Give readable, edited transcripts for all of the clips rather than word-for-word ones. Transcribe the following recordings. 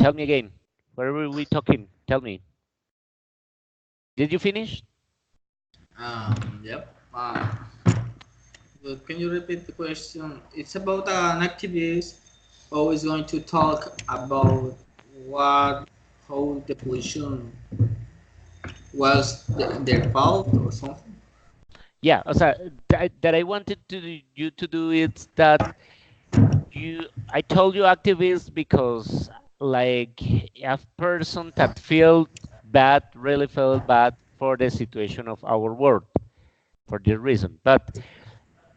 Tell me again. Where were we talking? Tell me. Did you finish? Yep. Well, can you repeat the question? It's about an activist who is going to talk about what, how the pollution was their fault or something. Yeah, o sea, that I wanted you to do is that I told you activist because like a person that felt bad, really felt bad for the situation of our world for this reason. But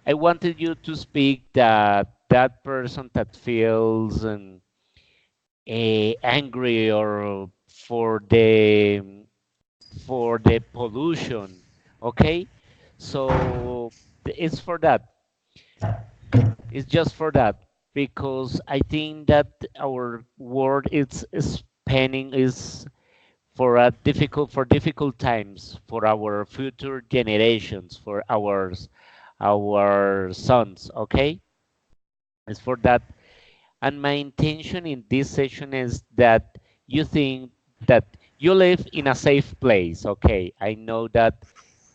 I wanted you to speak that that person that feels angry or for the pollution, okay? So it's for that. It's just for that because I think that our world is spanning is for difficult times for our future generations, for our sons, okay? It's for that. And my intention in this session is that you think that you live in a safe place, okay? I know that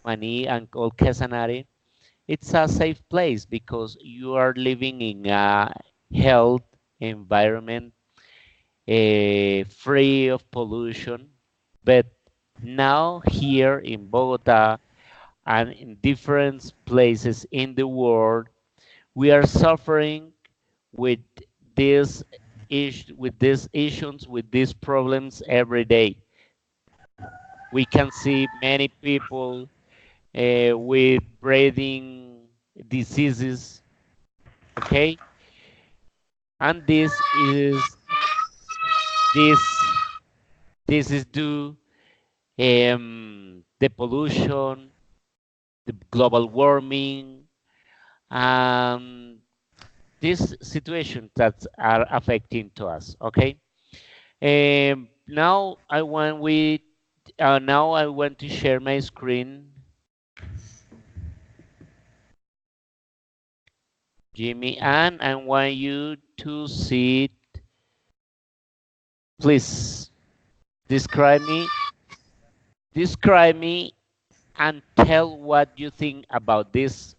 Mani and Old Casanare, it's a safe place because you are living in a health environment, free of pollution. But now here in Bogota and in different places in the world, we are suffering with with these issues, with these problems every day. We can see many people with breathing diseases, okay? And this this is due the pollution, the global warming, and these situations that are affecting to us. Okay. Now I want to share my screen, Jimmy, and I want you to see it. Please describe me, and tell what you think about this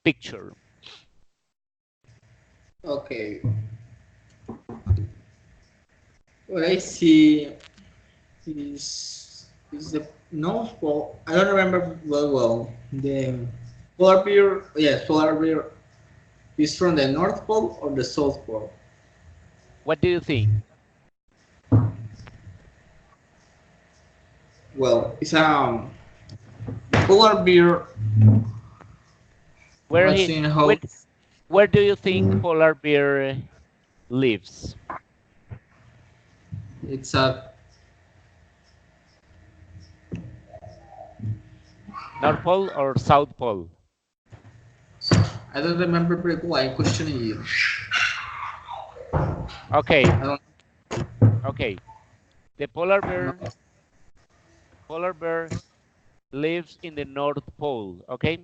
picture. Okay. What I see is the North Pole. I don't remember well. The polar bear, yes, polar bear is from the North Pole or the South Pole. What do you think? Well, it's the polar bear. Where Let's he see where, how where do you think polar bear lives? it's a. North Pole or South Pole? I don't remember pretty well. I'm questioning you. Okay, I don't okay. The know. polar bear lives in the North Pole, okay?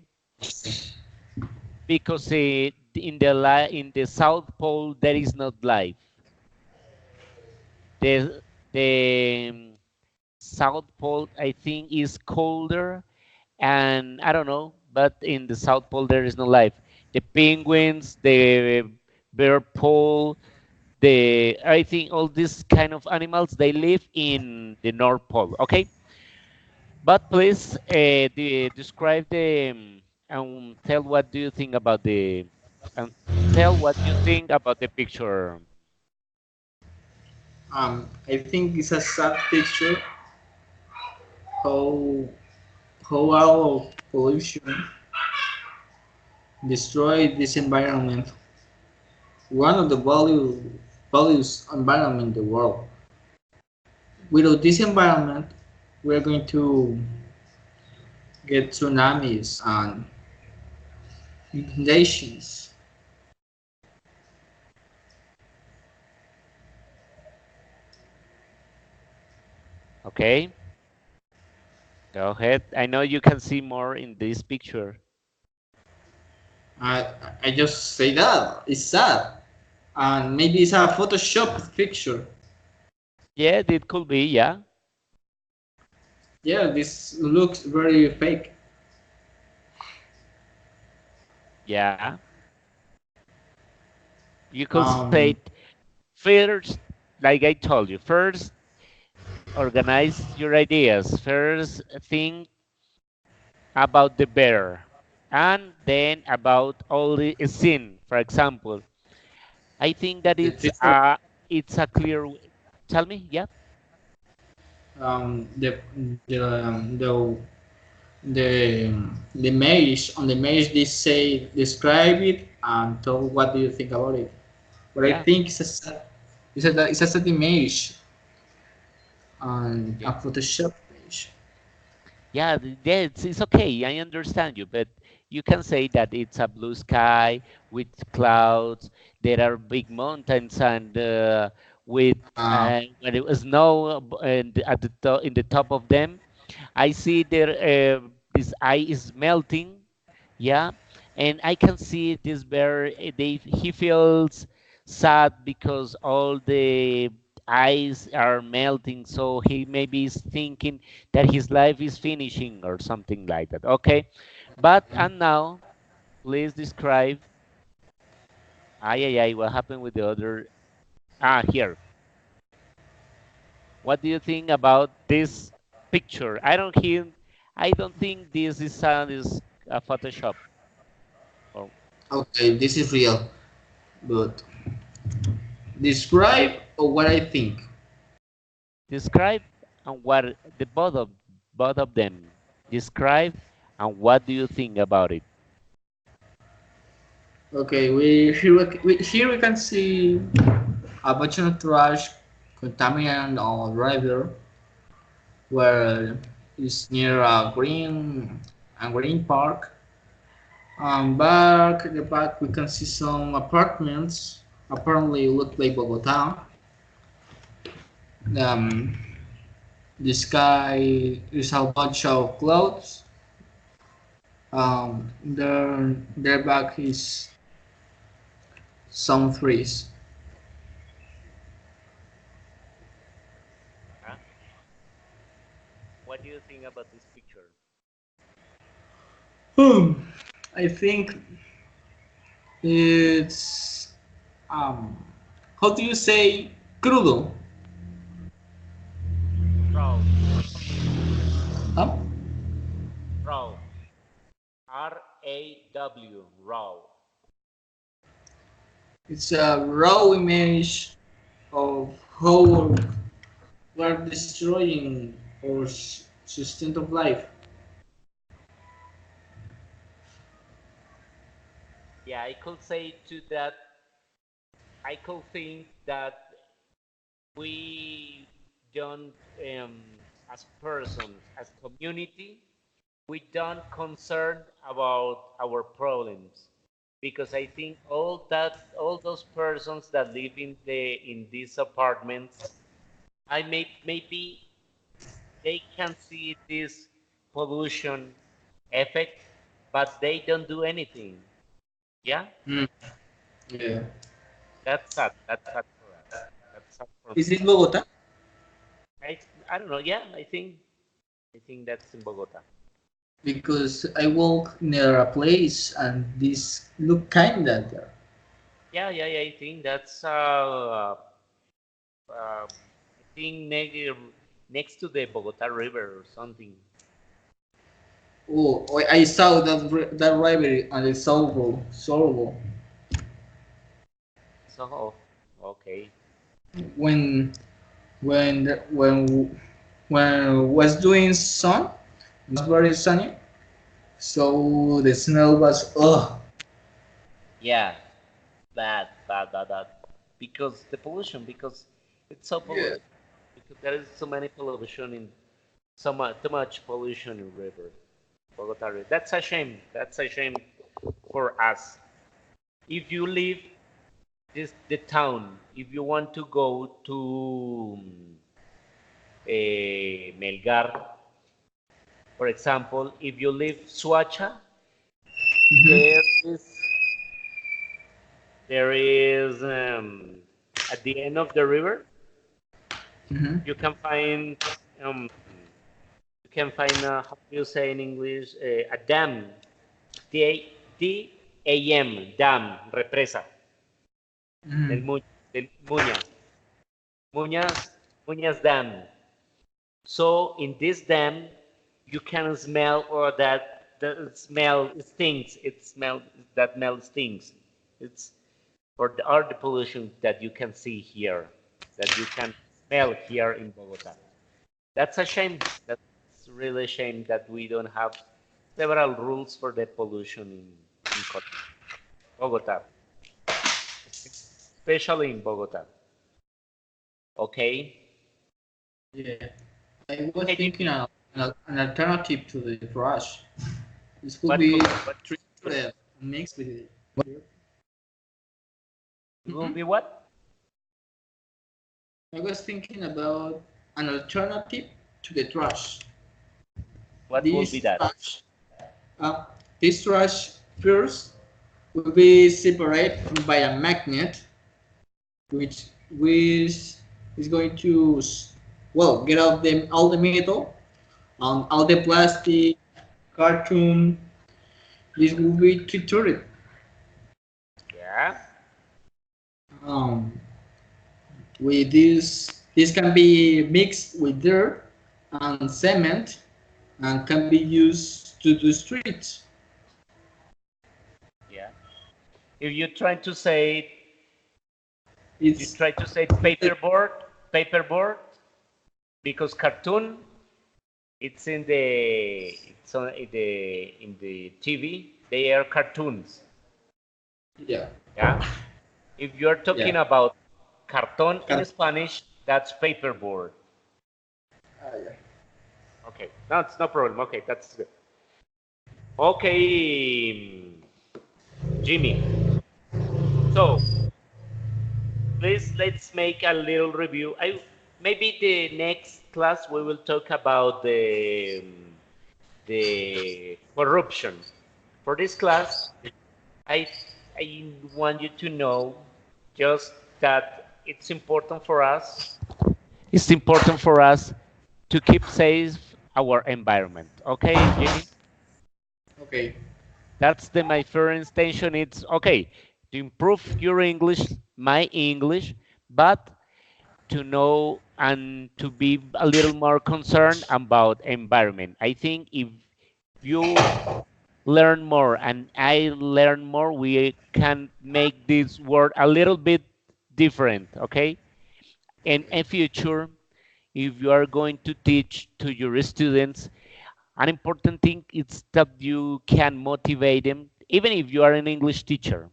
Because in the South Pole there is not life. The South Pole I think is colder, and I don't know, but in the South Pole there is no life. The penguins, the bear pole, the I think all these kind of animals they live in the North Pole. Okay, but please describe and tell what do you think about the and tell what you think about the picture. I think it's a sad picture how all of pollution destroyed this environment. One of the values environment in the world. Without this environment, we're going to get tsunamis and inundations. Okay, go ahead. I know you can see more in this picture. I just say that it's sad, and maybe it's a Photoshop picture. Yeah, it could be. Yeah, Yeah, this looks very fake. yeah. You could say Um, first, like I told you, first organize your ideas. First, think about the bear, and then about all the scene. For example, I think that the it's picture, a clear. Tell me, yeah, the the um, the the image on the image they say describe it and tell what do you think about it. But I yeah, think it's a sad image and yeah. a Photoshop image. Yeah, yeah, it's okay. I understand you, but you can say that it's a blue sky with clouds. There are big mountains and with Uh, when it was snow and at the in the top of them, I see there this ice is melting. Yeah, and I can see this bear. He feels sad because all the ice are melting. So he maybe is thinking that his life is finishing or something like that. Okay, but and now please describe. Ay ay ay. What happened with the other? Ah, here. What do you think about this picture? I don't think this is a Photoshop. Or okay, this is real, but describe or what I think. describe and what the both of them describe and what do you think about it? Okay, here we can see a bunch of trash contaminated on river where it's near a green park. Back at the back we can see some apartments. Apparently look like Bogota. Um, the sky is a bunch of clouds. Their back is some trees. Huh? What do you think about this picture? I think it's um how do you say crudo? Raw, Huh? raw, raw. It's a raw image of how we're destroying our system of life. Yeah, I could say to that. I could think that we don't, as persons, as community, we don't concern about our problems because I think all those persons that live in these apartments, maybe they can see this pollution effect, but they don't do anything. Yeah, Mm, yeah. that's sad. That's sad for us. That's sad for Is me. it Bogota? I I don't know. Yeah, I think that's in Bogota. Because I walk near a place and this look kinda there. Yeah, yeah, yeah. I think that's I think next to the Bogota River or something. Oh, I saw that rivalry and it's solvable. So, oh, okay. When when when was doing sun, was very sunny, so the smell was Yeah, bad. Because the pollution, because it's so yeah. polluted. Because there is so many pollution in so much too much pollution in river, Bogota River. That's a shame. That's a shame for us. If you live this the town, if you want to go to Melgar, for example, if you live Suacha, Mhm. there is. there is at the end of the river, Mm-hmm. you can find how do you say in English a dam, D-A-M, dam, represa, del, Mm-hmm. Mu del Muñas, Muñas, Muñas Dam. So in this dam, you can smell or that the smell stinks. It smell that smell stinks. It's or the, are the pollution that you can see here, that you can smell here in Bogota. That's a shame. That's really a shame that we don't have several rules for the pollution in Bogota, especially in Bogota. Okay. Yeah. I was Can you thinking an alternative to the trash. This could what be could what treated and mixed with it. will Mhm. be what? I was thinking about an alternative to the trash. What will be This that? trash, uh, this trash first will be separated by a magnet, which is going to well get out all the metal and all the Yeah. plastic, cartoon. This will be tritured. Yeah. Um, with this can be mixed with dirt and cement and can be used to do streets. Yeah. If you try to say you It's try to say paperboard, because cartoon it's on in the TV. They are cartoons. yeah, Yeah. If you're yeah. talking about cartón in Can, Spanish, that's paperboard. yeah. Okay, that's no problem. Okay, that's good. Okay, Jimmy. So please let's make a little review. I maybe the next class we will talk about the corruption. For this class, I I want you to know just that it's important for us. It's important for us to keep safe our environment. Okay, Jimmy? Okay. That's my first intention. It's okay to improve your English, my English, but to know and to be a little more concerned about environment. I think if you learn more and I learn more, we can make this world a little bit different, okay? And in future, if you are going to teach to your students, an important thing is that you can motivate them, even if you are an English teacher,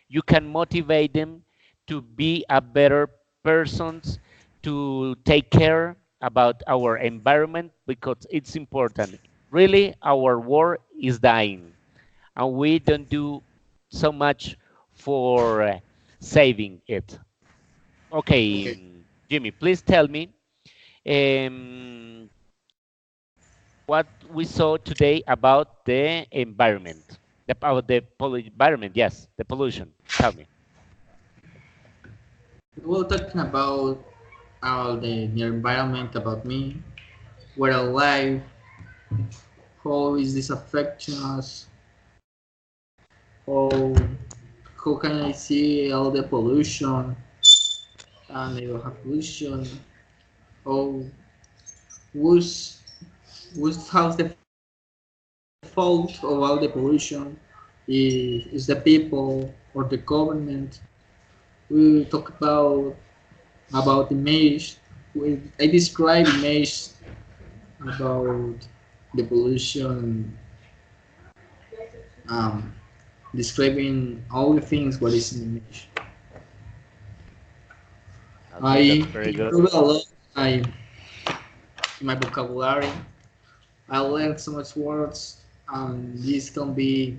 you can motivate them to be a better persons, to take care about our environment because it's important. Really, our world is dying, and we don't do so much for saving it. Okay, Okay. Jimmy, please tell me um, what we saw today about the environment, about the environment. Yes, the pollution. Tell me. We were talking about the environment, about me, where I live, how is this affecting us, how how can I see all the pollution and you have pollution, how who's who's how's the fault of all the pollution is the people or the government. We talk about image. I describe image about the pollution, um, describing all the things what is in image. Okay, I that's very good. improved a lot in my vocabulary. I learned so much words, and this can be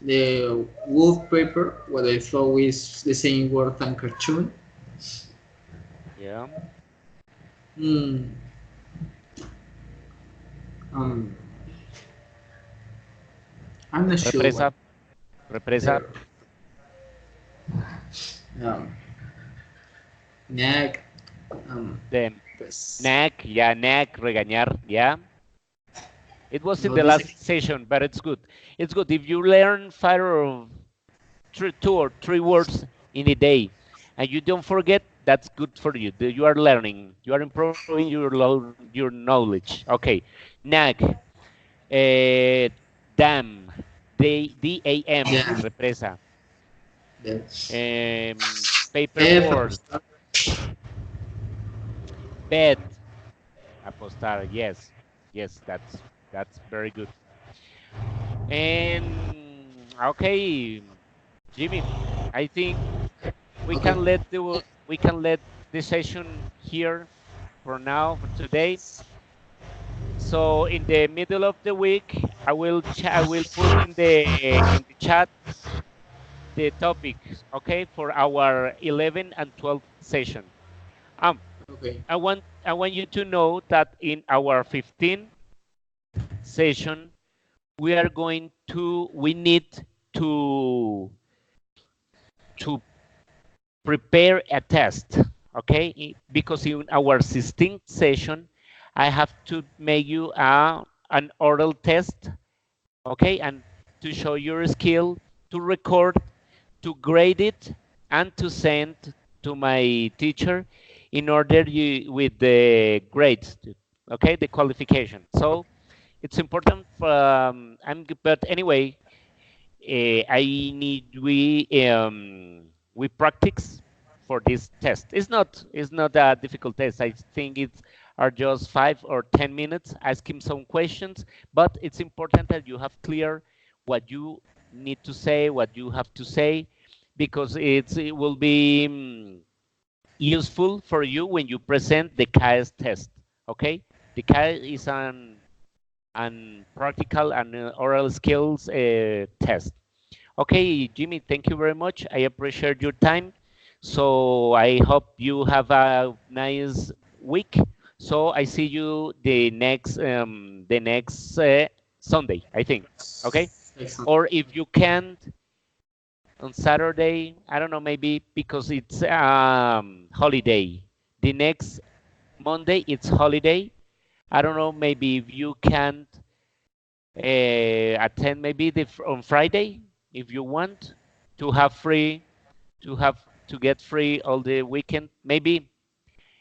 the wallpaper what I thought is the same word than cartoon. Yeah. Hmm. Um, I'm not sure what Represa, represa. there. Um, Nag. Um, The pues, nag, yeah, nag, regañar, yeah. It was in no the dice. last session, but it's good. It's good if you learn five or two or three words in a day, and you don't forget. That's good for you. You are learning. You are improving your knowledge. Okay, nag, dam, dam, Yeah. represa, Then F paperboard, apostar. bed, apostar. Yes, yes, that's very good. And okay, Jimmy, I think we Okay. can let the session here for now for today. So in the middle of the week, I will put in the chat the topics, okay, for our 11 and 12 session. Um, Okay. I want you to know that in our 15th session, we need to to prepare a test, okay? Because in our 16th session, I have to make you an oral test, okay? And to show your skill, to record, to grade it, and to send to my teacher in order you with the grades, okay? The qualification. So it's important. But anyway, I need we practice for this test. It's not a difficult test. I think it's are just 5 or 10 minutes asking some questions, but it's important that you have clear what you need to say, what you have to say, because it will be useful for you when you present the CAES test. Okay, the CAES is an practical and oral skills test. Okay, Jimmy, thank you very much. I appreciate your time. So I hope you have a nice week. So I see you the next Sunday, I think. Okay, Excellent. or if you can't on Saturday, I don't know, maybe because it's holiday. The next Monday it's holiday. I don't know, maybe if you can't attend maybe on Friday if you want to have free to have to get free all the weekend maybe.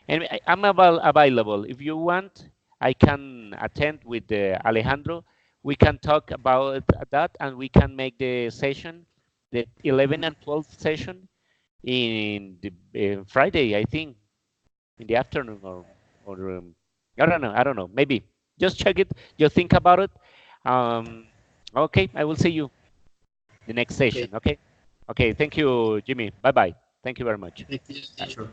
And I'm available if you want. I can attend with Alejandro. We can talk about that and we can make the session, the 11 and 12 session in the Friday, I think, in the afternoon or I don't know. Maybe just check it. Just think about it. Um, okay, I will see you the next Okay. session. Okay. Okay. Thank you, Jimmy. Bye bye. Thank you very much. Thank you, Bye. teacher.